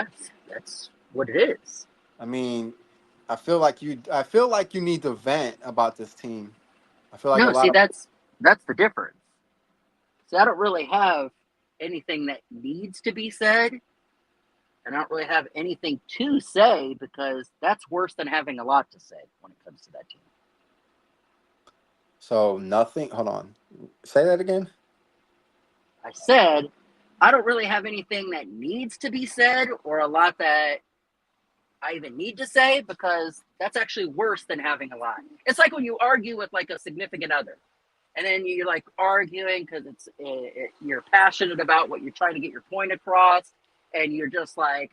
Because that's what it is. I mean, I feel like you need to vent about this team. I feel like a No, lot see, of that's the difference. So I don't really have anything that needs to be said. I don't really have anything to say because that's worse than having a lot to say when it comes to that team. so nothing. Hold on. Say that again. I said I don't really have anything that needs to be said or a lot that I even need to say because that's actually worse than having a lot. It's like when you argue with like a significant other and then you're like arguing because you're passionate about what you're trying to get your point across and you're just like,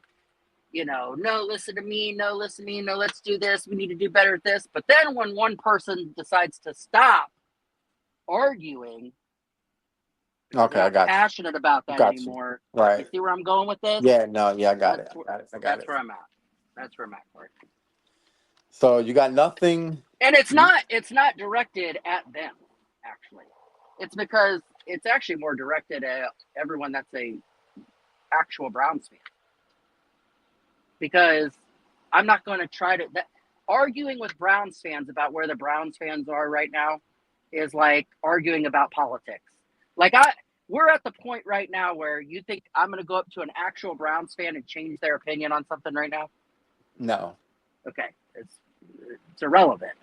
no, listen to me, no, listen to me, no, let's do this, we need to do better at this. But then when one person decides to stop arguing because they're Okay, I not got you. passionate about that Got you. anymore, you Right. see where I'm going with this? Yeah. No. Yeah. I got That's it. I where got it. I got that's it. where I'm at. That's where I'm at, Corey. So you got nothing. And it's not directed at them, actually. It's because it's actually more directed at everyone that's a actual Browns fan. Because I'm not going to try to arguing with Browns fans about where the Browns fans are right now is like arguing about politics. Like we're at the point right now where you think I'm going to go up to an actual Browns fan and change their opinion on something right now. No. Okay, it's irrelevant.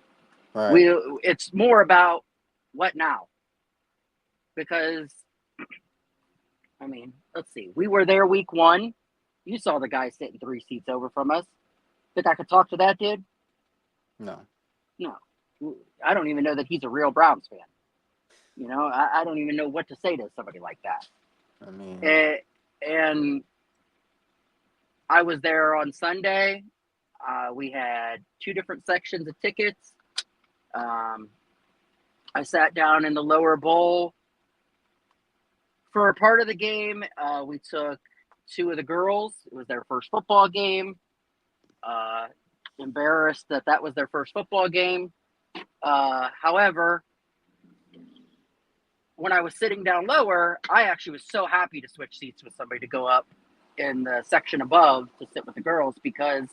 Right. We it's more about what now because I mean, let's see. We were there week 1. You saw the guy sitting 3 seats over from us. Think I could talk to that dude? No. No. I don't even know that he's a real Browns fan. I don't even know what to say to somebody like that. I mean. And I was there on Sunday. We had 2 different sections of tickets. I sat down in the lower bowl. For a part of the game, we took 2 of the girls. It was their first football game. Embarrassed that was their first football game. However, when I was sitting down lower, I actually was so happy to switch seats with somebody to go up in the section above to sit with the girls because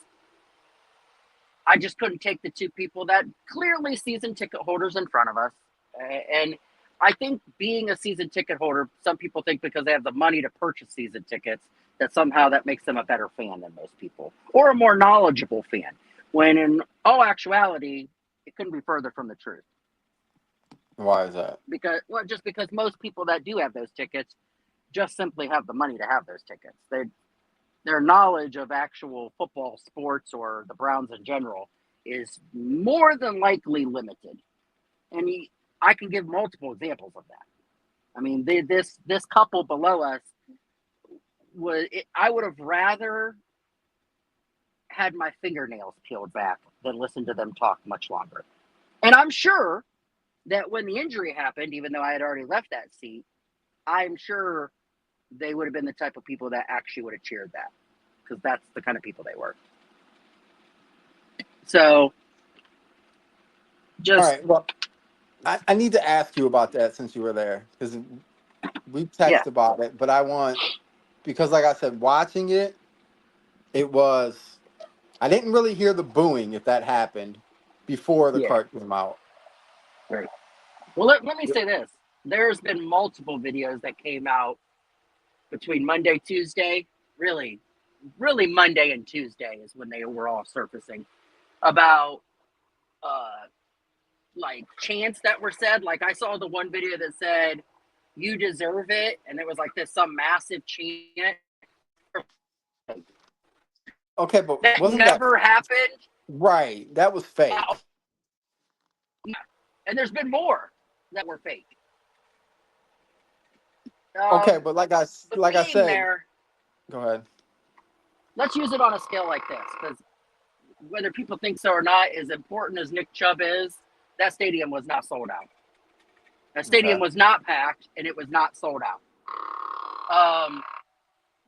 I just couldn't take the 2 people that clearly season ticket holders in front of us. And I think being a season ticket holder, some people think because they have the money to purchase season tickets, that somehow that makes them a better fan than most people or a more knowledgeable fan. When in all actuality, it couldn't be further from the truth. Why is that? Just because most people that do have those tickets just simply have the money to have those tickets. Their knowledge of actual football sports or the Browns in general is more than likely limited. And I can give multiple examples of that. I mean, this couple below us I would have rather had my fingernails peeled back than listen to them talk much longer. And I'm sure that when the injury happened, even though I had already left that seat, I'm sure they would have been the type of people that actually would have cheered that because that's the kind of people they were. So, All just right. Well, I need to ask you about that since you were there because we yeah, texted about it, but I want because, like I said, watching it, it was I didn't really hear the booing if that happened before the yeah, cart came out. right. Well, let me say this: there's been multiple videos that came out between Monday, Tuesday, really, really Monday and Tuesday is when they were all surfacing about uh like chants that were said. Like I saw the one video that said "You deserve it," and there was like this some massive chant Okay, but that wasn't that never happened. right? That was fake. And there's been more that were fake. Okay, but But like I being said, there, go ahead. let's use it on a scale like this, because whether people think so or not, as important as Nick Chubb is, that stadium was not sold out. That stadium Okay. was not packed, and it was not sold out.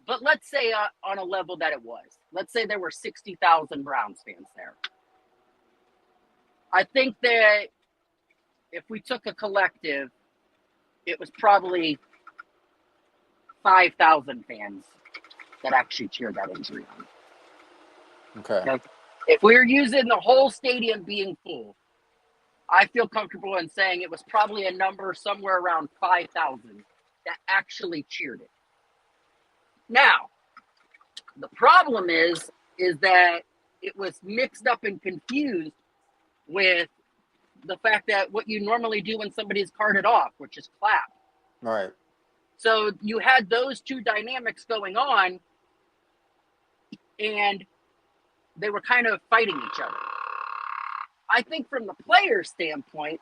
But let's say on a level that it was. Let's say there were 60,000 Browns fans there. I think that if we took a collective, it was probably 5,000 fans that actually cheered that injury on. Okay. Okay. If we're using the whole stadium being full, I feel comfortable in saying it was probably a number somewhere around 5,000 that actually cheered it. Now, the problem is that it was mixed up and confused with the fact that what you normally do when somebody's carted off, which is clap. Right. So you had those two dynamics going on, and they were kind of fighting each other. I think from the player's standpoint,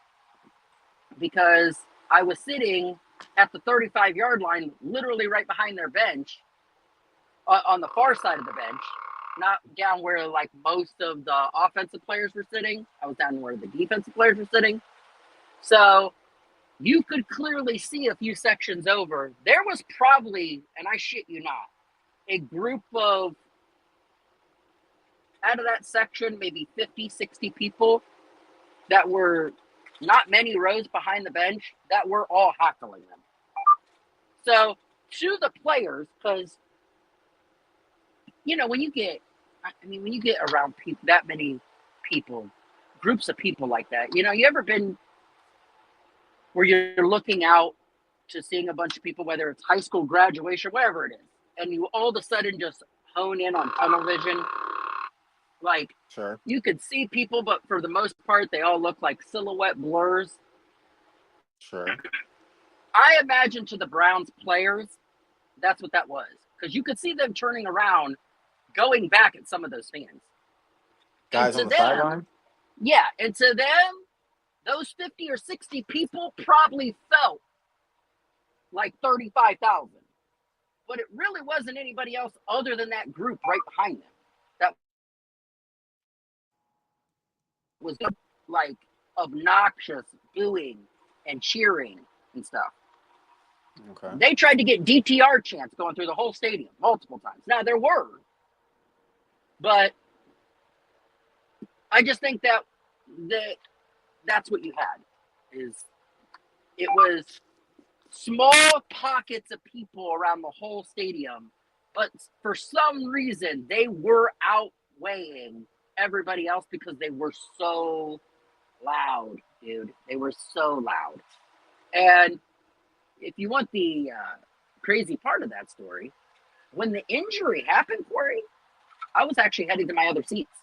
because I was sitting at the 35-yard line, literally right behind their bench, on the far side of the bench, not down where like most of the offensive players were sitting. I was down where the defensive players were sitting. So you could clearly see a few sections over. There was probably, and I shit you not, a group of, out of that section, maybe 50, 60 people that were not many rows behind the bench that were all heckling them. So to the players, because, you know, when you get around people, that many people, groups of people like that, you know, you ever been where you're looking out to seeing a bunch of people, whether it's high school graduation, whatever it is, and you all of a sudden just hone in on tunnel vision? Like, Sure. you could see people, but for the most part, they all look like silhouette blurs. Sure. I imagine to the Browns players, that's what that was. Because you could see them turning around, going back at some of those fans. Guys on the sideline? Yeah, and to them, those 50 or 60 people probably felt like 35,000. But it really wasn't anybody else other than that group right behind them that was like obnoxious booing and cheering and stuff. Okay. They tried to get DTR chants going through the whole stadium multiple times. Now there were, but I just think that that's what you had. It was small pockets of people around the whole stadium, but for some reason they were outweighing everybody else because they were so loud, dude. They were so loud. And if you want the crazy part of that story, when the injury happened, Corey, I was actually heading to my other seats.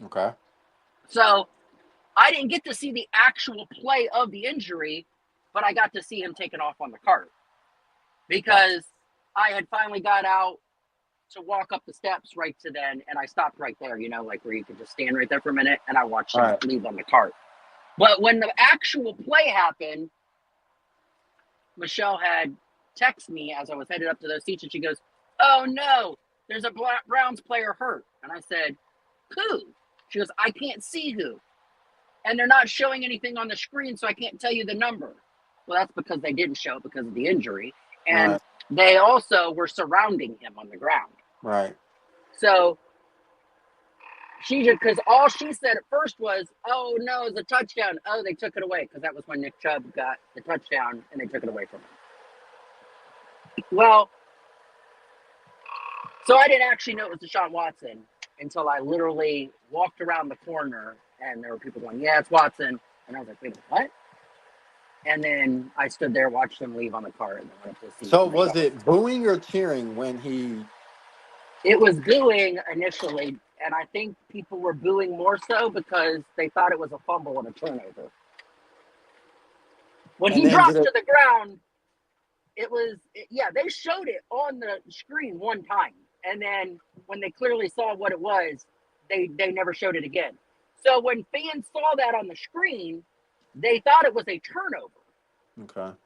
Okay. So I didn't get to see the actual play of the injury, but I got to see him taken off on the cart because I had finally got out to walk up the steps right to then, and I stopped right there, you know, like where you could just stand right there for a minute, and I watched him leave on the cart. But when the actual play happened, Michelle had texted me as I was headed up to those seats, and she goes, "Oh no, there's a Browns player hurt." And I said, "Who?" She goes, "I can't see who. And they're not showing anything on the screen, so I can't tell you the number." Well, that's because they didn't show it because of the injury. And they also were surrounding him on the ground. Right. So she just, because all she said at first was, "Oh no, it's a touchdown." Oh, they took it away, because that was when Nick Chubb got the touchdown and they took it away from him. Well, so I didn't actually know it was Deshaun Watson until I literally walked around the corner and there were people going, "Yeah, it's Watson." And I was like, "Wait, what?" And then I stood there, watched him leave on the cart, and then went up to the seat. So was it booing or cheering when he? It was booing initially, and I think people were booing more so because they thought it was a fumble and a turnover. When he dropped to the ground, they showed it on the screen one time. And then when they clearly saw what it was, they never showed it again. So when fans saw that on the screen, they thought it was a turnover. Okay.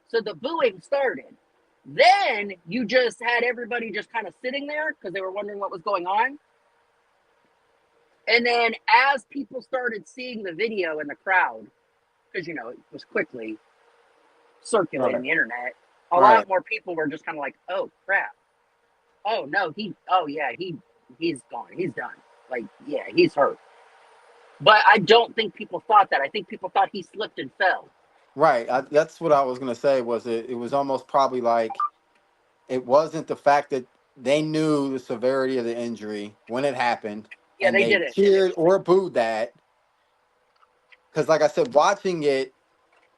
So the booing started. Then you just had everybody just kind of sitting there because they were wondering what was going on. And then as people started seeing the video in the crowd, because, you know, it was quickly circulating the internet, a lot more people were just kind of like, "Oh, crap. Oh, no, he's gone. He's done. Like, yeah, he's hurt." But I don't think people thought that. I think people thought he slipped and fell. Right. That's what I was going to say. Was it was almost probably like it wasn't the fact that they knew the severity of the injury when it happened Yeah, and they they did it. cheered or booed that. Because, like I said, watching it,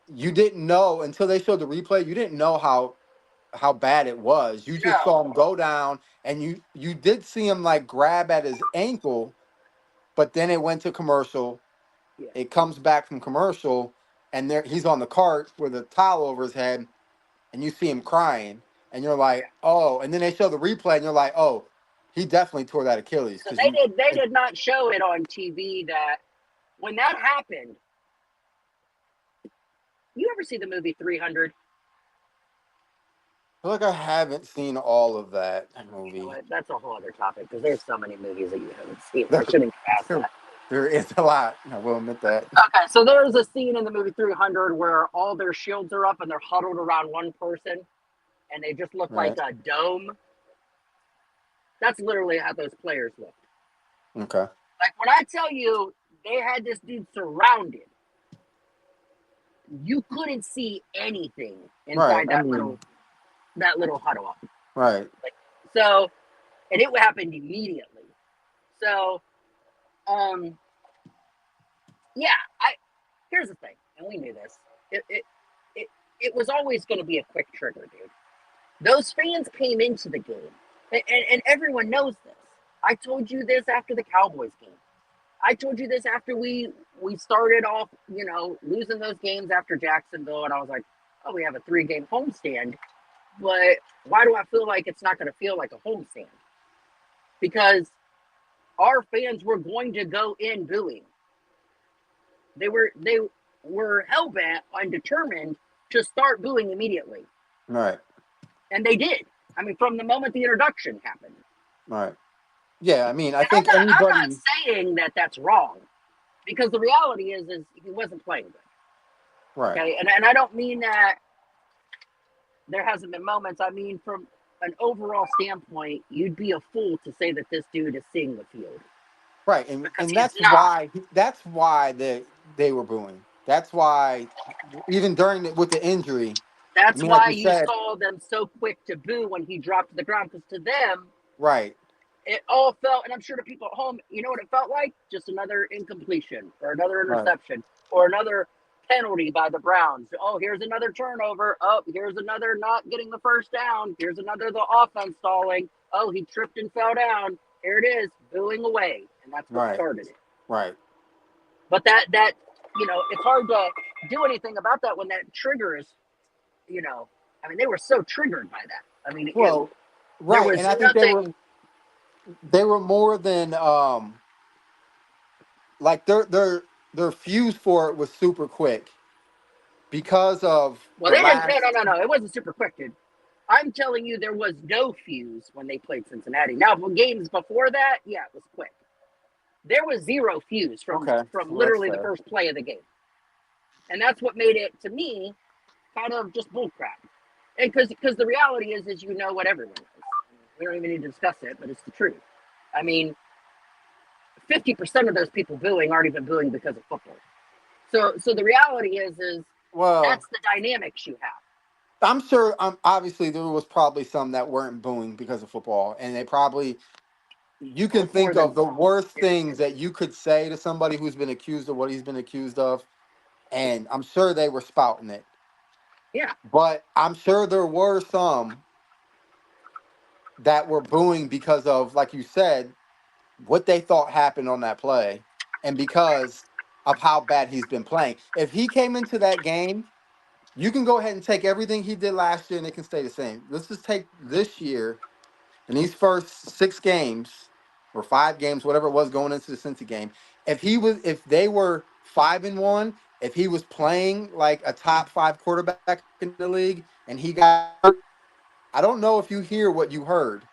you didn't know until they showed the replay. You didn't know how bad it was. You just No. saw him go down, and you did see him like grab at his ankle, but then it went to commercial. Yeah. It comes back from commercial, and there he's on the cart with a towel over his head, and you see him crying, and you're like, oh. And then they show the replay, and you're like, oh, he definitely tore that Achilles So because you. they It, did not show it on TV that when that happened. You ever see the movie 300? I feel like I haven't seen all of that You know movie. what? That's a whole other topic because there's so many movies that you haven't seen. I There, shouldn't ask there, that. there is a lot. I will admit that. Okay, so there's a scene in the movie 300 where all their shields are up and they're huddled around one person and they just look like Right. a dome. That's literally how those players look. Okay. Like when I tell you they had this dude surrounded, you couldn't see anything Right. inside I mean, that little huddle up. right. Like, so, and it happened immediately. So, um, yeah, I here's the thing, and we knew this. It it it, it was always going to be a quick trigger, dude. Those fans came into the game, and everyone knows this. I told you this after the Cowboys game. I told you this after we started off, losing those games after Jacksonville, and I was like, oh, we have a 3-game homestand, but why do I feel like it's not going to feel like a homestand? Because our fans were going to go in booing. They were hell bent and determined to start booing immediately, Right. and they did. I mean, from the moment the introduction happened. Right. Yeah. I mean, I And I'm think not I'm not anybody. saying that that's wrong, because the reality is he wasn't playing good. Right. Okay, and I don't mean that there hasn't been moments. I mean, from an overall standpoint, you'd be a fool to say that this dude is seeing the field Right. because And he's that's not. why they were booing. That's why even during with the injury. I That's mean, like why you you said. saw them so quick to boo when he dropped to the ground, because to them, Right. it all felt, and I'm sure to people at home, you know what it felt like? Just another incompletion or another Right. interception or another penalty by the Browns. Oh, here's another turnover. Oh, here's another not getting the first down. Here's another the offense stalling. Oh, he tripped and fell down. Here it is, booing away, and that's what Right. started it. Right. But that it's hard to do anything about that when that triggers. I mean, they were so triggered by that. I mean, Well. there Right. was And I think nothing. they were more than like their fuse for it was super quick because of Well, the they didn't. No, no, last. no, no. It wasn't super quick, dude. I'm telling you, there was no fuse when they played Cincinnati. Now, for games before that, yeah, it was quick. There was zero fuse from Okay. from Well, that's literally the fair. first play of the game, and that's what made it to me kind of just bullcrap. And because the reality is what everyone knows. We don't even need to discuss it, but it's the truth. I mean, 50% of those people booing aren't even booing because of football. So the reality is Well, that's the dynamics you have. I'm sure. Obviously, there was probably some that weren't booing because of football, and they probably. You Well, can it's more think than of the some, worst things period. that you could say to somebody who's been accused of what he's been accused of, and I'm sure they were spouting it. Yeah. But I'm sure there were some that were booing because of, like you said, what they thought happened on that play, and because of how bad he's been playing. If he came into that game, you can go ahead and take everything he did last year and it can stay the same. Let's just take this year in these first 6 games or 5 games, whatever it was going into the Cincy game. If they were 5-1, if he was playing like a top 5 quarterback in the league and he got hurt, I don't know if you hear what you heard.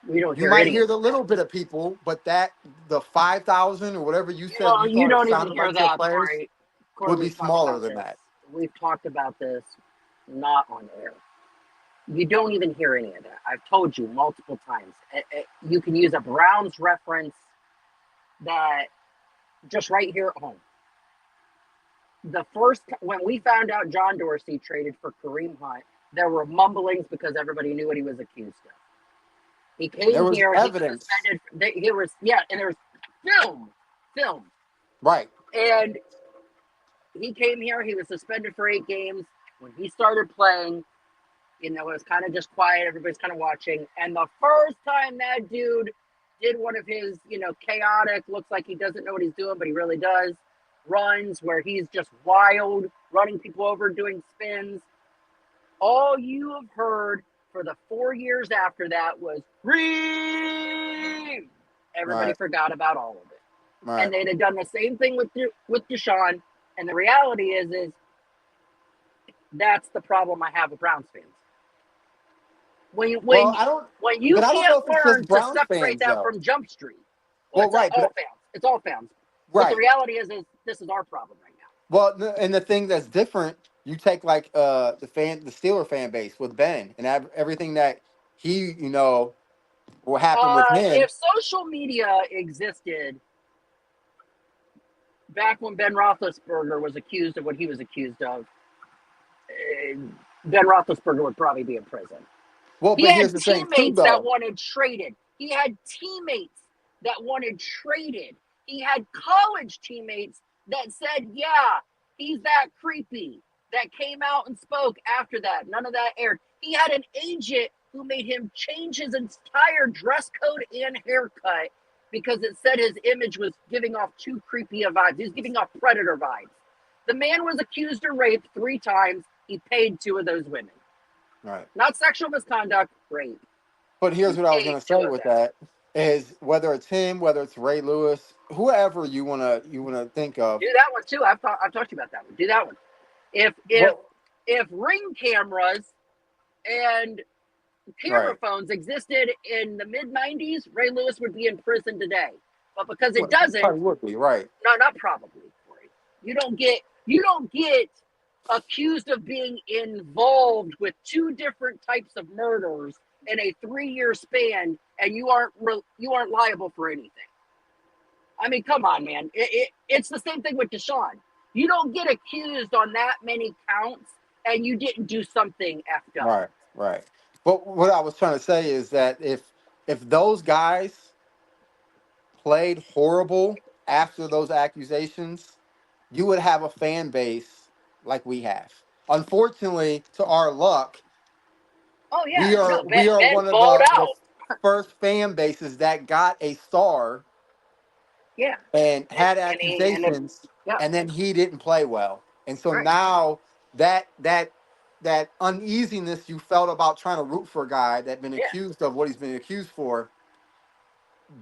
We don't You hear might any hear of the it. little bit of people, but the 5,000 or whatever you said, Well, you you thought it don't even sounded hear like to the that, players, Corey. Corey, would be we've talked smaller about than this. that. We've talked about this, not on air. You don't even hear any of that. I've told you multiple times. You can use a Browns reference that just right here at home. When we found out John Dorsey traded for Kareem Hunt, There were mumblings because everybody knew what he was accused of. He There came was here. He was evidence. suspended. He was yeah, and there was film, Right. and he came here. He was suspended for 8 games. When he started playing, it was kind of just quiet. Everybody's kind of watching. And the first time that dude did one of his, chaotic, looks like he doesn't know what he's doing, but he really does, runs where he's just wild, running people over, doing spins. All you have heard for the 4 years after that was Reem. Everybody Right. forgot about all of it, and Right. they'd have done the same thing with Deshaun. And the reality is that's the problem I have with Browns fans. When you Well, when I don't, when you but I don't know can't if it's learn just to Browns separate fans that though. from Jump Street, well, Well, it's right, all but fans. It's all fans. But the right. reality is this is our problem right now. Well, and the thing that's different, you take like the Steeler fan base with Ben and everything that he, what happened with him. If social media existed back when Ben Roethlisberger was accused of what he was accused of, Ben Roethlisberger would probably be in prison. Well, He but had here's the thing too, teammates that though. wanted traded. He had teammates that wanted traded. He had college teammates that said, yeah, he's that creepy, that came out and spoke after that. None of that aired. He had an agent who made him change his entire dress code and haircut because it said his image was giving off too creepy a vibes. He was giving off predator vibes. The man was accused of rape 3 times. He paid 2 of those women. Right. Not sexual misconduct, rape. But here's He what I was paid gonna two say of with them. that is whether it's him, whether it's Ray Lewis, whoever you wanna think of. Do that one too. I've talked to you about that one. Do that one. If if Well, if ring cameras and camera right. phones existed in the mid '90s, Ray Lewis would be in prison today. But because it Well, he doesn't, probably would be right. no, not probably, Corey. You don't get accused of being involved with 2 different types of murders in a 3-year span, and you aren't liable for anything. I mean, come on, man. It's the same thing with Deshaun. You don't get accused on that many counts, and you didn't do something effed up. Right. Right. But what I was trying to say is that if those guys played horrible after those accusations, you would have a fan base like we have. Unfortunately, to our luck, Oh we yeah, no, are Ben, we are Ben one of balled the out. first fan bases that got a star Yeah, and and had and he and it, accusations, yeah, and then he didn't play well. And so right, now that uneasiness you felt about trying to root for a guy that been yeah, accused of what he's been accused for,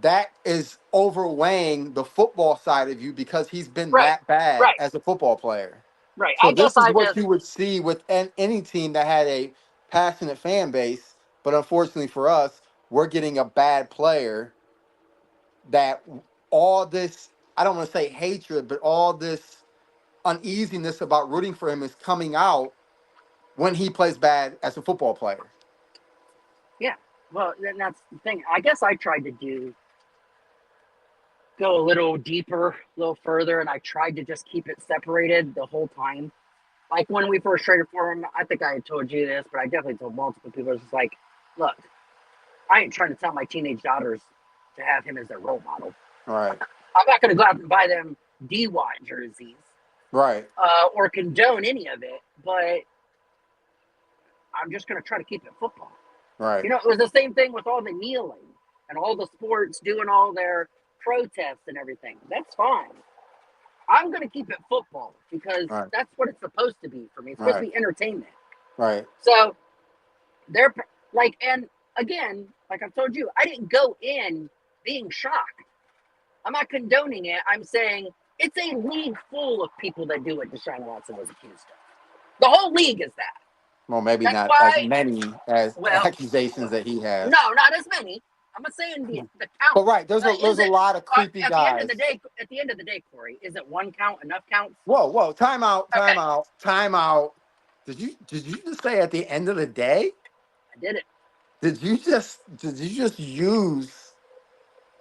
that is overweighing the football side of you because he's been right, that bad right, as a football player. right. So I guess this is I what just you would see with any team that had a passionate fan base, but unfortunately for us, we're getting a bad player that all this, I don't want to say hatred, but all this uneasiness about rooting for him is coming out when he plays bad as a football player. yeah. Well, then that's the thing. I guess I tried to go a little deeper, a little further, and I tried to just keep it separated the whole time. Like when we first traded for him, I think I had told you this, but I definitely told multiple people. It's just like, look, I ain't trying to tell my teenage daughters to have him as their role model. Right. I'm not going to go out and buy them D-Watt jerseys Right. or condone any of it, but I'm just going to try to keep it football. Right. It was the same thing with all the kneeling and all the sports doing all their protests and everything. That's fine. I'm going to keep it football because Right. that's what it's supposed to be for me. It's supposed to Right. be entertainment. Right. So they're like, and again, like I've told you, I didn't go in being shocked. I'm not condoning it. I'm saying it's a league full of people that do what Deshaun Watson was accused of. The whole league is that. Well, maybe That's not as why, many as well, accusations that he has. no, not as many. I'm not saying the count. But right, Is there's a it lot of creepy at the end of the guys. day? At the end of the day, Corey, is it one count enough counts? Whoa, whoa, time out, time Okay, out, time out. Did you just say at the end of the day? I did it. Did you just use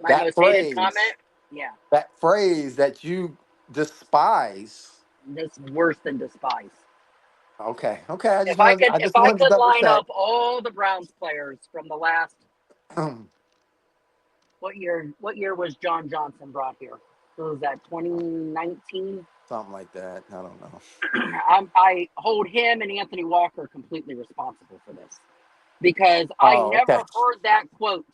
My that most hated phrase? comment. Yeah, That phrase that you despise. that's worse than despise. Okay. Okay. I If just I wanted. could, I if just I wanted to could double line check. up all the Browns players from the last, what year? What year was John Johnson brought here? Who was that? 2019. Something like that. I don't know. I hold him and Anthony Walker completely responsible for this because I Oh, never okay. heard that quote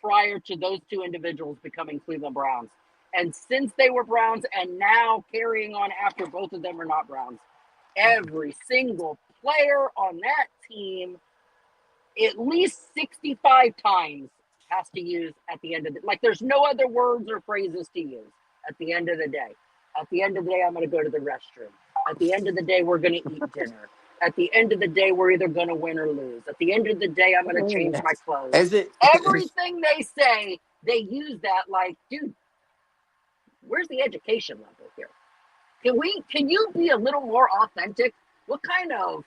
prior to those two individuals becoming Cleveland Browns. And since they were Browns and now carrying on after both of them are not Browns, every single player on that team at least 65 times has to use at the end of the, like there's no other words or phrases to use at the end of the day. At the end of the day, I'm going to go to the restroom. At the end of the day, we're going to eat dinner. At the end of the day, we're either going to win or lose. At the end of the day, I'm going to change my clothes. Is it? Everything they say, they use that like, dude, where's the education level here? Can you be a little more authentic? What kind of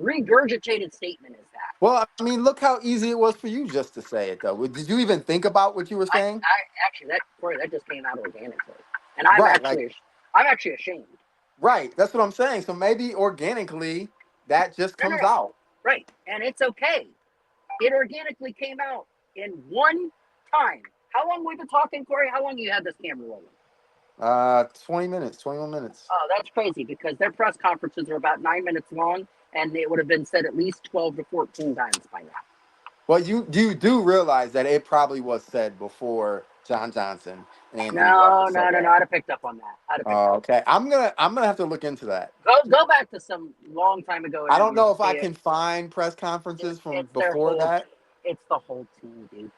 regurgitated statement is that? Well, I mean, look how easy it was for you just to say it, though. Did you even think about what you were saying? I actually that Corey, that just came out organically, and Right. Like, I'm actually ashamed. right. That's what I'm saying. So maybe organically that just No, no, comes no. out. Right, and it's okay. It organically came out in one time. How long we been talking, Corey? How long you had this camera rolling? 20 minutes, 21 minutes. Oh, that's crazy because their press conferences are about 9 minutes long, and it would have been said at least 12 to 14 times by now. Well, you do realize that it probably was said before John Johnson and Anthony Walker No, said no, no, no. that. I'd have picked up on that. I'd have picked Oh, up. okay. I'm gonna have to look into that. Go back to some long time ago I don't interviews know and if I see it. can find press conferences from It's their before whole. that It's the whole team, dude.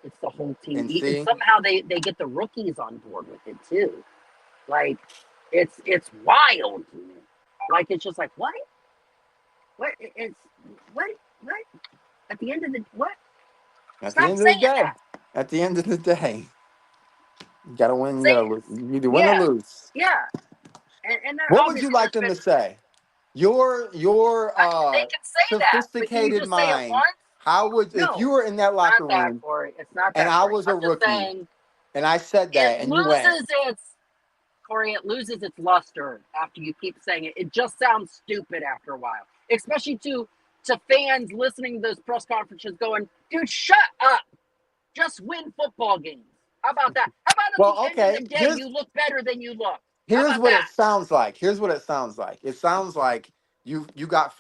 It's the whole team. and And see. somehow they get the rookies on board with it too. Like it's wild. Like it's just like it's what what at the end of the what? At the Stop end of the saying day, that. at the end of the day, you gotta win. You Say gotta lose. You either win or yeah, lose. yeah. And they're What would you obviously like there's them been to say? Your they can say that, but can you sophisticated just say it mind. once? How would if No, you were in that it's not locker that, room Corey. It's not and that, I Corey. was a I'm just rookie saying and I said it that and you went, loses its Corey, it loses its luster after you keep saying it. It just sounds stupid after a while, especially to fans listening to those press conferences going, dude, shut up. Just win football games. How about that? How about at the well, end of okay, the day, you look better than you look? How here's about what it that? sounds like. Here's what it sounds like. It sounds like you got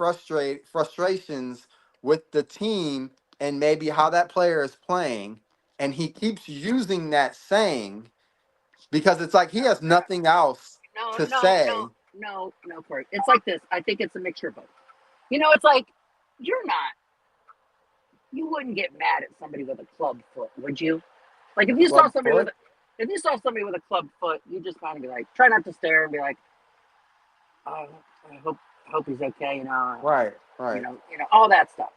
frustrations with the team and maybe how that player is playing, and he keeps using that saying because it's like he No, has nothing else no, to no, no, say. no, Corey. It's like this. I think it's a mixture of both. It's like you're not, you wouldn't get mad at somebody with a club foot, would you? Like Club foot. if you saw somebody with a club foot, you just kind of be like, try not to stare and be like, oh, I hope he's okay, Right, right. all that stuff.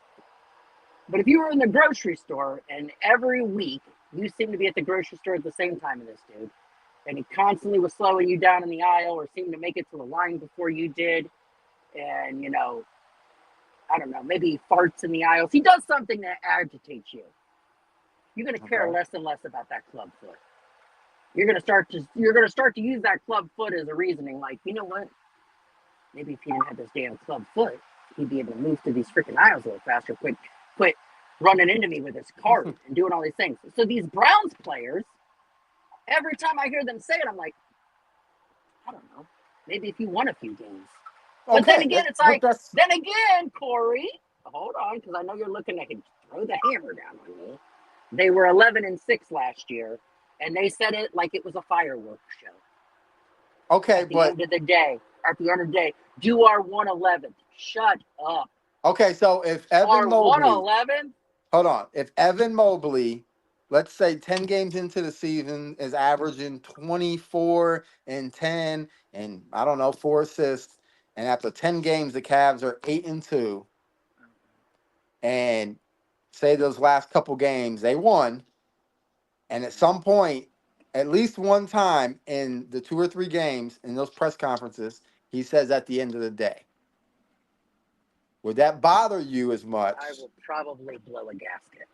But if you were in the grocery store and every week you seem to be at the grocery store at the same time as this dude, and he constantly was slowing you down in the aisle or seemed to make it to the line before you did, and I don't know, maybe he farts in the aisles. He does something that agitates you. You're gonna care Okay. less and less about that club foot. You're gonna start to use that club foot as a reasoning, like, you know what? Maybe if he didn't have this damn club foot, he'd be able to move through these freaking aisles a little faster. Quit running into me with his cart and doing all these things. So these Browns players, every time I hear them say it, I'm like, I don't know. Maybe if you won a few games. But then Okay. again, it's But like, that's then again, Corey, hold on, because I know you're looking to throw the hammer down on me. They were 11-6 last year, and they said it like it was a fireworks show. okay. At the But end of the day, do our 111th. Shut up. okay. So if Evan Our Mobley, 111th? hold on, if Evan Mobley, let's say 10 games into the season, is averaging 24 and 10, and I don't know 4 assists, and after 10 games the Cavs are 8-2, and say those last couple games they won, and at some point, at least one time in the 2 or 3 games in those press conferences, he says at the end of the day. Would that bother you as I much? will probably blow a gasket.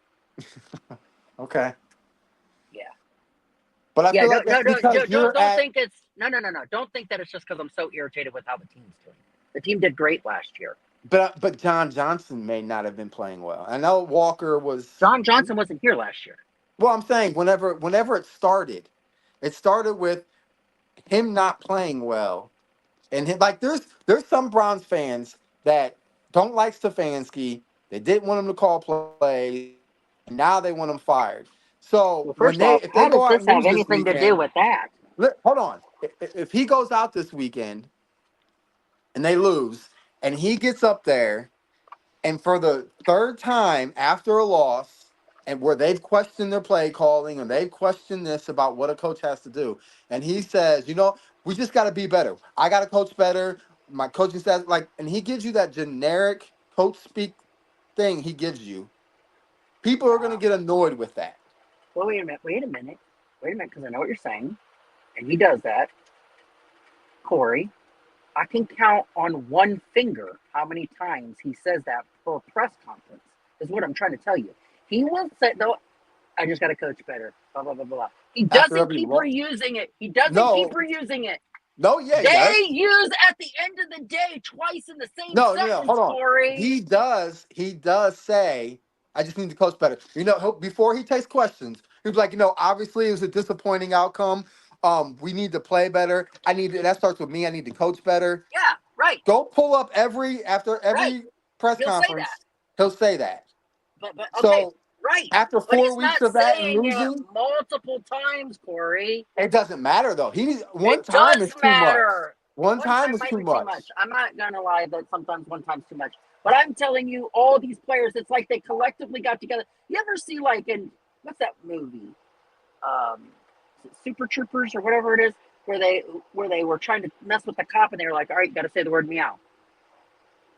Okay. Yeah. But I Yeah, feel no, like no, that's no, because don't you're don't at think it's no. Don't think that it's just because I'm so irritated with how the team's doing. The team did great last year. But John Johnson may not have been playing well. I know Walker was. John Johnson wasn't here last year. Well, I'm saying whenever it started with him not playing well, and like there's some Browns fans that don't like Stefanski. They didn't want him to call plays, and now they want him fired. So Well, first off, if they how go does out this and have lose this anything to do weekend, with that? hold on. If he goes out this weekend and they lose, and he gets up there, and for the third time after a loss, and where they've questioned their play calling and they've questioned this about what a coach has to do, and he says, we just got to be better. I got to coach better. My coaching staff, and he gives you that generic coach speak thing he gives you. People are going to get annoyed with that. Well, wait a minute. Because I know what you're saying. And he does that. Corey, I can count on one finger how many times he says that per press conference, is what I'm trying to tell you. He will say, no, I just got to coach better, blah, blah, blah, blah. He After doesn't every keep loss, reusing it. He doesn't keep no, reusing it. no, yeah, he They does. use at the end of the day twice in the same No, no, no. sentence, Hold on. Corey. He does. He does say, "I just need to coach better." Before he takes questions, he's like, obviously it was a disappointing outcome. We need to play better. That starts with me. I need to coach better. Yeah, right, Go pull up after right. every press He'll say that. conference. He'll say that. But okay, So right. after But 4 weeks he's not of that and saying it losing, multiple times, Corey. it doesn't matter though. One It time does is too much. matter. One One time time is might too be too much. much. I'm not gonna lie that sometimes one time's too much. But I'm telling you, all these players, it's like they collectively got together. You ever see like in what's that movie? Um, Super Troopers or whatever it is, where they were trying to mess with the cop and they were like, all right, you got to say the word meow.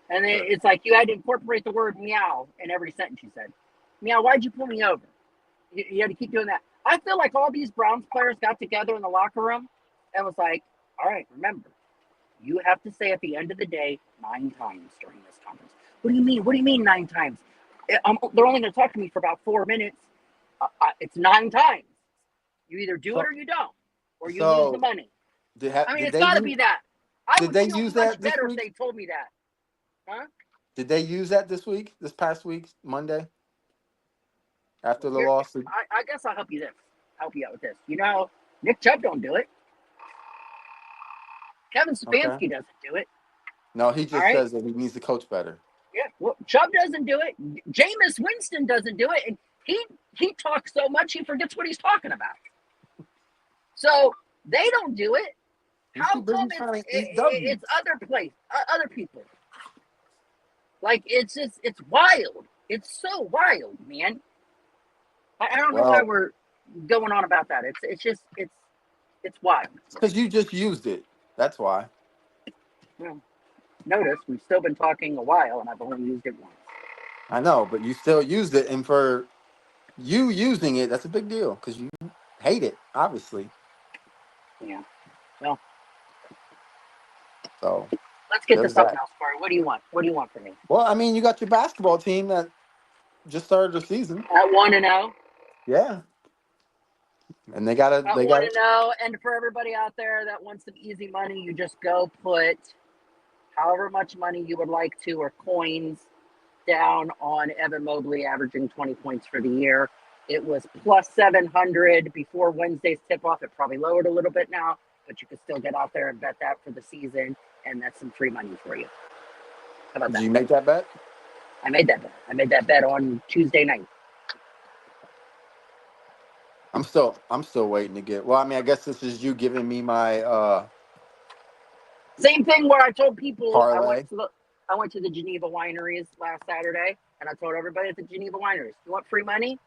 And it's like you had to incorporate the word meow in every sentence you said. Meow, why'd you pull me over? You had to keep doing that. I feel like all these Browns players got together in the locker room and was like, all right, remember, you have to say at the end of the day 9 times during this conference. What do you mean? What do you mean 9 times? They're only going to talk to me for about 4 minutes. It's 9 times. You either do it So or you don't, or you lose the so money. I mean, did it's they got to use be that. I did would they feel use much that this better if week? they told me that. Huh? Did they use that this past week, Monday, after Well, the loss? I guess I'll help you out with this. Nick Chubb don't do it. Kevin Okay. Stefanski doesn't do it. No, he All just right. says that he needs to coach better. Yeah. Well, Chubb doesn't do it. Jameis Winston doesn't do it, and he talks so much he forgets what he's talking about. So they don't do it. He's How too busy come trying to eat it's W's. other people? Like it's wild. It's so wild, man. I don't know why Well, we're going on about that. It's wild. because you just used it. That's why. Well, notice we've still been talking a while, and I've only used it once. I know, but you still used it, and for you using it, that's a big deal because you hate it, obviously. Yeah. Well, So let's get to there's something that. else, Corey. What do you want? What do you want from me? Well, I mean, you got your basketball team that just started their season. At 1-0. Yeah, and they got to At they one got and zero, and for everybody out there that wants some easy money, you just go put however much money you would like to, or coins, down on Evan Mobley averaging 20 points for the year. It was plus 700 before Wednesday's tip off. It probably lowered a little bit now, but you could still get out there and bet that for the season, and that's some free money for you. How about Did that? you make that bet? I made that bet. I made that bet on Tuesday night. I'm still waiting to get. Well, I mean, I guess this is you giving me my Same thing where I told people parlay. I went to the Geneva wineries last Saturday, and I told everybody at the Geneva wineries, you want free money?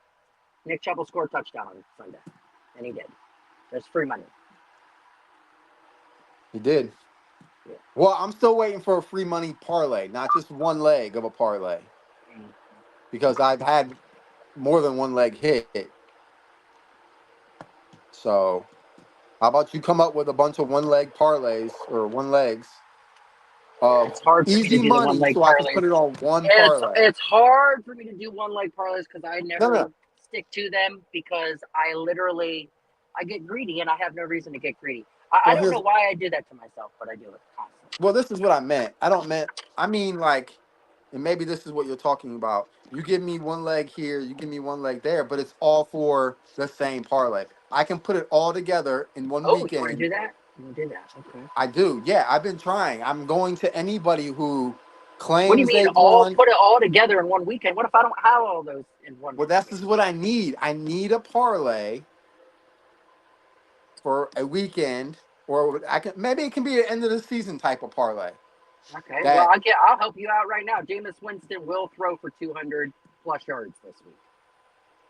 Nick Chubb will score a touchdown on Sunday. And he did. There's free money. He did. Yeah. Well, I'm still waiting for a free money parlay, not just one leg of a parlay, because I've had more than one leg hit. So, how about you come up with a bunch of one leg parlays or one legs of It's hard for me to easy do the one money leg so I can parlays. put it on one It's parlay? it's hard for me to do one leg parlays because I No, no, never no. stick to them because I get greedy and I have no reason to get greedy. I Well, don't here's know why I do that to myself, but I do it constantly. Well, this is what I meant. I mean, like, and maybe this is what you're talking about. You give me one leg here, you give me one leg there, but it's all for the same parlay. I can put it all together in one Oh, you want to weekend. do that? You do that. Okay. I do. Yeah, I've been trying. I'm going to anybody who What do you claims mean they've all won. put it all together in one weekend? What if I don't have all those in one Well, that's weekend? just what I need. I need a parlay for a weekend, or I can maybe it can be an end of the season type of parlay. Okay. Well, That I'll help you out right now. Jameis Winston will throw for 200 plus yards this week.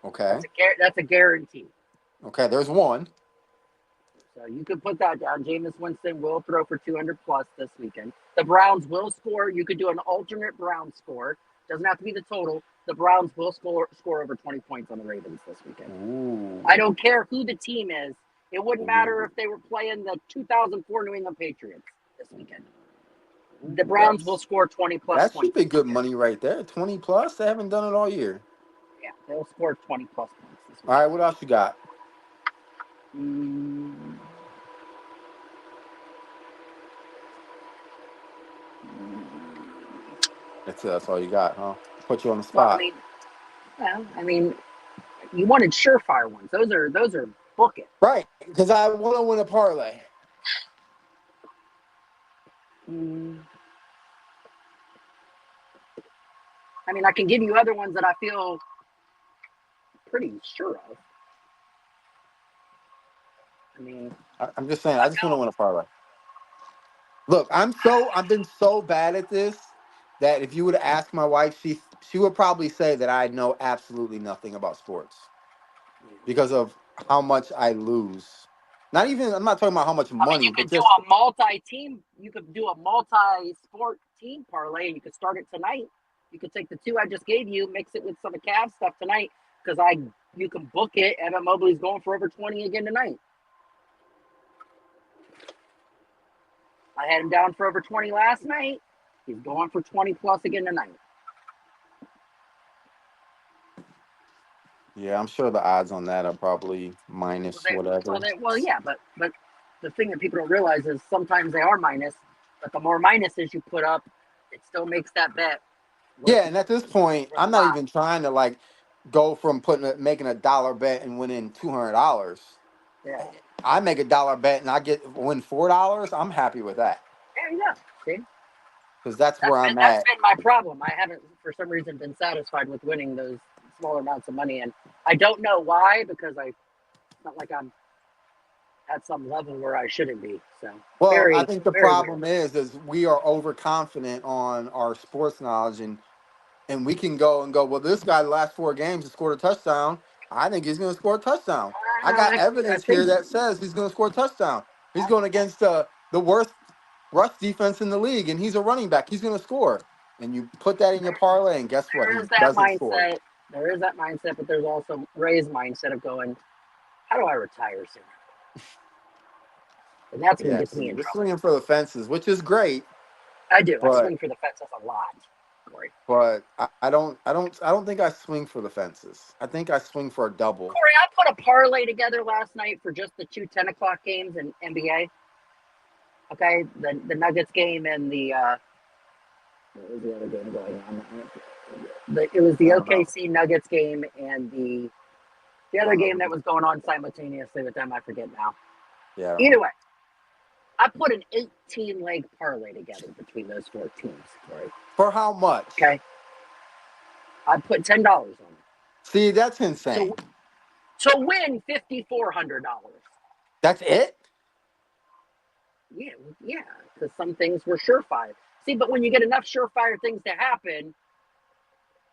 okay. That's a guarantee. Okay, there's one. So you could put that down. Jameis Winston will throw for 200 plus this weekend. The Browns will score. You could do an alternate Browns score. Doesn't have to be the total. The Browns will score over 20 points on the Ravens this weekend. Ooh. I don't care who the team is. It wouldn't matter Ooh. if they were playing the 2004 New England Patriots this weekend. The Ooh, Browns will score 20 plus that should points be this good weekend. money right there. 20 plus. They haven't done it all year. Yeah, they'll score 20 plus points this All right, weekend. what else you got? Mm. That's it. That's all you got, huh? Put you on the Well, spot. I mean, you wanted surefire ones. Those are book it. Right, because I want to win a parlay. Mm. I mean, I can give you other ones that I feel pretty sure of. I mean, I'm just saying. I I just want to win a parlay. Look, I've been so bad at this that if you would ask my wife, she would probably say that I know absolutely nothing about sports because of how much I lose. Not even I'm not talking about how much money, you but could do just a multi-team. You could do a multi-sport team parlay, and you could start it tonight. You could take the two I just gave you, mix it with some of Cavs stuff tonight, because you can book it. Evan Mobley's going for over 20 again tonight. I had him down for over 20 last night. He's going for 20 plus again tonight. yeah, I'm sure the odds on that are probably minus whatever. Yeah, but the thing that people don't realize is sometimes they are minus, but the more minuses you put up, it still makes that bet worth Yeah, and at this point, worth I'm a not lot. even trying to like go from making a dollar bet and winning $200. Yeah, I make a dollar bet and I win $4. I'm happy with that there you go. See, because that's where I'm that's at. been my problem. I haven't, for some reason, been satisfied with winning those smaller amounts of money, and I don't know why, because it's not like I'm at some level where I shouldn't be. So Well, I very, think the very weird. problem is we are overconfident on our sports knowledge and we can go and go, well, this guy the last 4 games has scored a touchdown. I think he's going to score a touchdown. I got I evidence here think that says he's going to score a touchdown. He's going against the worst rush defense in the league, and he's a running back. He's going to score. And you put that in your parlay, and guess what? there He is that doesn't score. mindset. There is that mindset, but there's also Ray's mindset of going, how do I retire soon? And that's what Yeah, gets so me in you're trouble. swinging for the fences, which is great, I do. I but swing for the fences a lot, Corey. I don't think I swing for the fences. I think I swing for a double. Corey, I put a parlay together last night for just the two 10 o'clock games in NBA. Okay, the Nuggets game and the what was the other game going on? It was I the don't know. OKC Nuggets game and the I other don't game that know. was going on simultaneously with them. I forget now. Yeah, I don't Either know. way, I put an 18 leg parlay together between those four teams, Corey. For how much? Okay, I put $10 on See, that's it insane. to win $5,400. That's it? Yeah, yeah, because some things were surefire. See, but when you get enough surefire things to happen,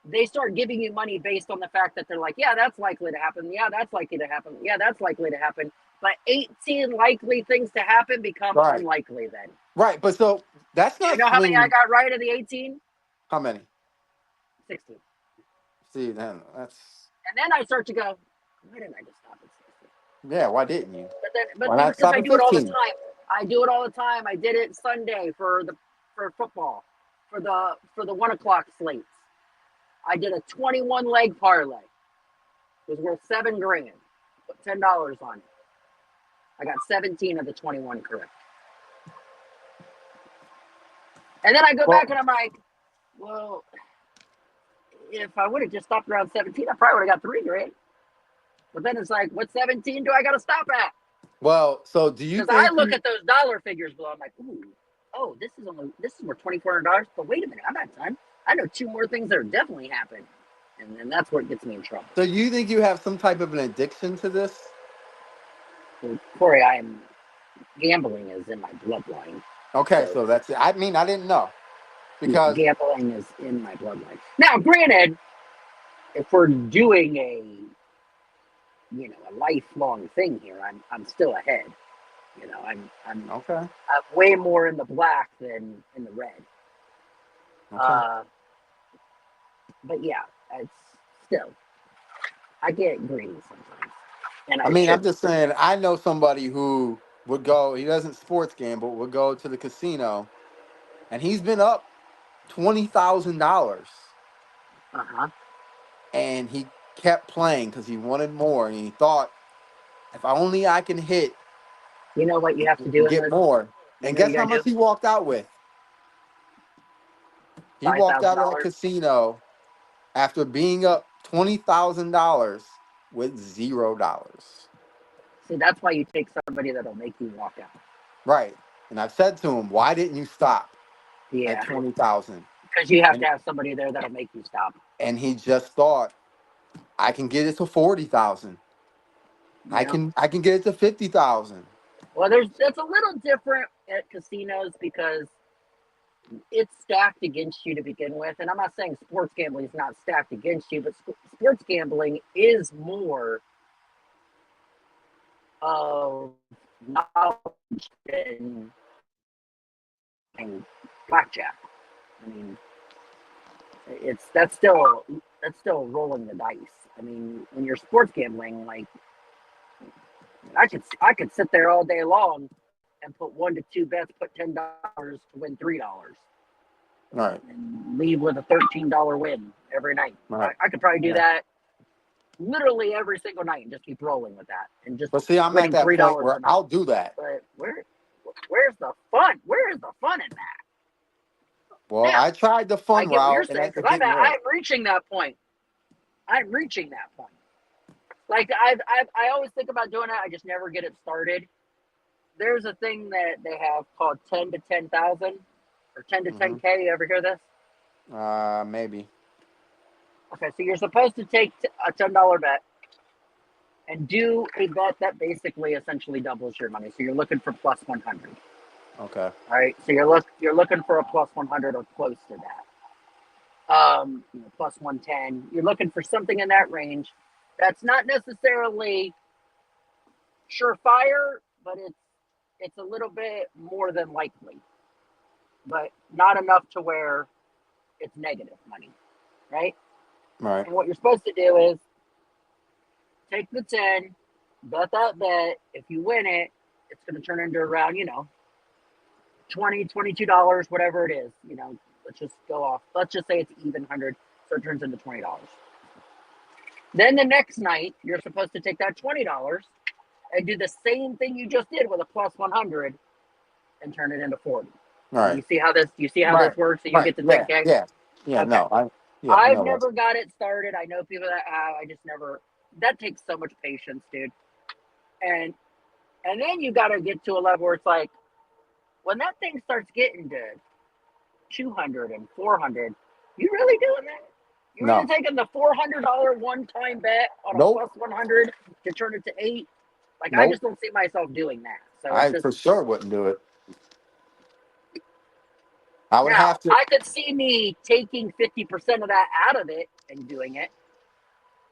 they start giving you money based on the fact that they're like, yeah, that's likely to happen. Yeah, that's likely to happen. Yeah, that's likely to happen. But 18 likely things to happen become Right. unlikely then. Right. But so that's You not know how many I swinging. got right of the 18? How many? 16. See, then that's And then I start to go, why didn't I just stop at 16? yeah. Why didn't you? But Why not because stop I at do it all the 15? time. I do it all the time. I did it Sunday for football, for the 1 o'clock slates. I did a 21 leg parlay. It was worth $7,000. Put $10 on it. I got 17 of the 21 correct. And then I go Well, back and I'm like, well, if I would have just stopped around 17, I probably would have got 3 grand. But then it's like, what 17 do I got to stop at? so do you Because I think look at those dollar figures below. I'm like, ooh, oh, this is worth $2,400. But wait a minute, I'm not done. I know 2 more things that are definitely happening, and then that's where it gets me in trouble. so you think you have some type of an addiction to this? So, Corey, gambling is in my bloodline. Okay, So so that's it. I mean, I didn't know yeah, because gambling is in my bloodline. Now, granted, if we're doing a lifelong thing here, I'm still ahead. I'm okay, way more in the black than in the red. okay. Uh, but yeah, it's still I get greedy sometimes, and I I mean, I'm shouldn't. just saying, I know somebody who would go, he doesn't sports gamble, would go to the casino, and he's been up $20,000, Uh huh. and he kept playing because he wanted more, and he thought, if only I can hit You know what you have to and do in get this? more. You And know what guess you how gotta much do? he walked out with? He Five walked thousand out of that dollars. casino after being up $20,000 with $0. See, that's why you take somebody that'll make you walk out. Right. And I've said to him, why didn't you stop at Yeah, 20,000? because you have to And have somebody there that'll make you stop. and he just thought, I can get it to 40,000. Yeah. I can get it to 50,000. Well, that's a little different at casinos because it's stacked against you to begin with. And I'm not saying sports gambling is not stacked against you, but sports gambling is more of knowledge than blackjack. I mean, it's that's still rolling the dice. I mean, when you're sports gambling, like I could sit there all day long and put 1 to 2 bets, put $10 to win $3, Right. and leave with a $13 win every night. Right. I could probably do Yeah. that literally every single night and just keep rolling with that and just But see, I'm at winning that three point dollars a where night. I'll do that. But where's the fun? Where is the fun in that? Well, Now I tried the I fun get what you're route and saying it because I'm didn't work. reaching that point. I'm reaching that point. Like I always think about doing it. I just never get it started. There's a thing that they have called 10 to 10,000 or 10 to 10K. You ever hear this? Maybe. Okay, so you're supposed to take a $10 bet and do a bet that basically essentially doubles your money. So you're looking for plus 100. Okay. All right, so you're looking for a plus 100 or close to that. Plus 110. You're looking for something in that range. That's not necessarily surefire, but it's a little bit more than likely, but not enough to where it's negative money, right? Right. And what you're supposed to do is take the 10, bet that bet. If you win it, it's going to turn into around, 20, $22, whatever it is. Let's just go off. Let's just say it's even 100, so it turns into $20. Then the next night, you're supposed to take that $20 and do the same thing you just did with a plus 100 and turn it into 40. Right. You see how this Right. works? So you Right. get to Yeah. 10K? Yeah. Yeah. Okay. No. I I've know that. never got it started. I know people that have. I just never. That takes so much patience, dude. And and then you got to get to a level where it's like when that thing starts getting to 200 and 400, you really doing that? You really No. taking the $400 one-time bet on a Nope. plus 100 to turn it to 8? Like I Nope. just don't see myself doing that. So it's I just for sure wouldn't do it. I would now have to. I could see me taking 50% of that out of it and doing it.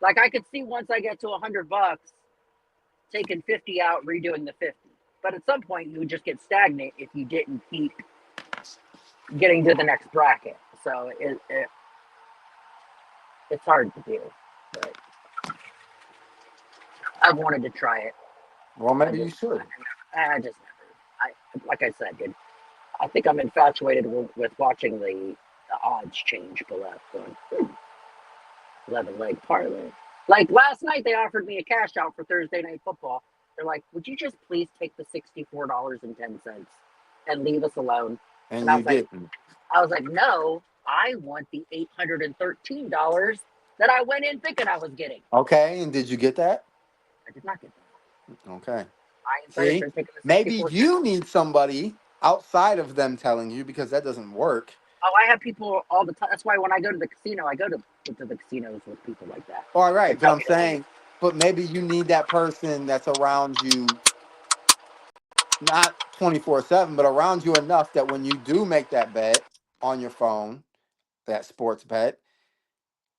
Like I could see once I get to $100, taking 50 out, redoing the 50. But at some point, you would just get stagnant if you didn't keep getting to the next bracket. So it's hard to do. But I've wanted to try it. Well, I maybe you just, should. I just never. Like I said, dude. I think I'm infatuated with watching the odds change below. Going, 11 leg parlay. Like last night, they offered me a cash out for Thursday night football. They're like, "Would you just please take the $64.10 and leave us alone?" And And I you was like, didn't. I was like, no, I want the $813 that I went in thinking I was getting. Okay, and did you get that? I did not get that. Okay. I am sorry See, for taking the maybe 64 cents. you need somebody outside of them telling you because that doesn't work. Oh, I have people all the time. That's why when I go to the casino, I go to the casinos with people like that All to right, but tell I'm me to leave. saying, but maybe you need that person that's around you, not 24/7, but around you enough that when you do make that bet on your phone, that sports bet,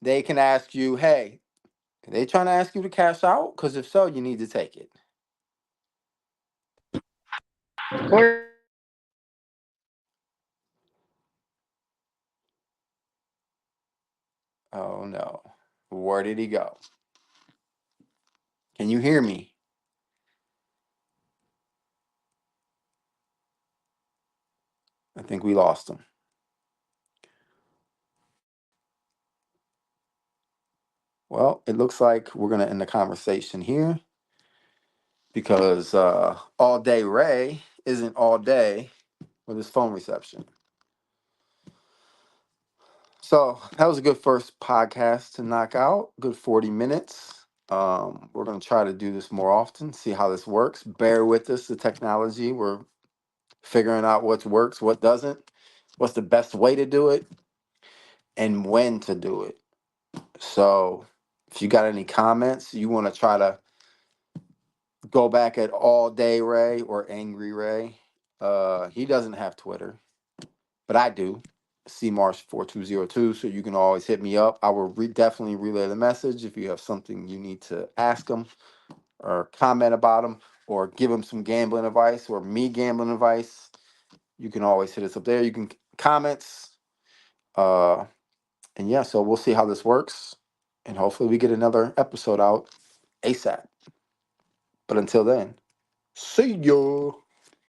they can ask you, hey, are they trying to ask you to cash out? Because if so, you need to take it. Or Oh no. Where did he go? Can you hear me? I think we lost him. Well, it looks like we're going to end the conversation here because all day Ray isn't all day with his phone reception. So that was a good first podcast to knock out. Good 40 minutes. We're going to try to do this more often, see how this works. Bear with us, the technology. We're figuring out what works, what doesn't, what's the best way to do it, and when to do it. So if you got any comments, you want to try to go back at All Day Ray or Angry Ray. He doesn't have Twitter, but I do. CMarsh4202. So you can always hit me up. I will definitely relay the message if you have something you need to ask him or comment about him or give him some gambling advice or me gambling advice. You can always hit us up there. You can comments. Uh, and yeah, so we'll see how this works. And hopefully we get another episode out ASAP. But until then, see ya.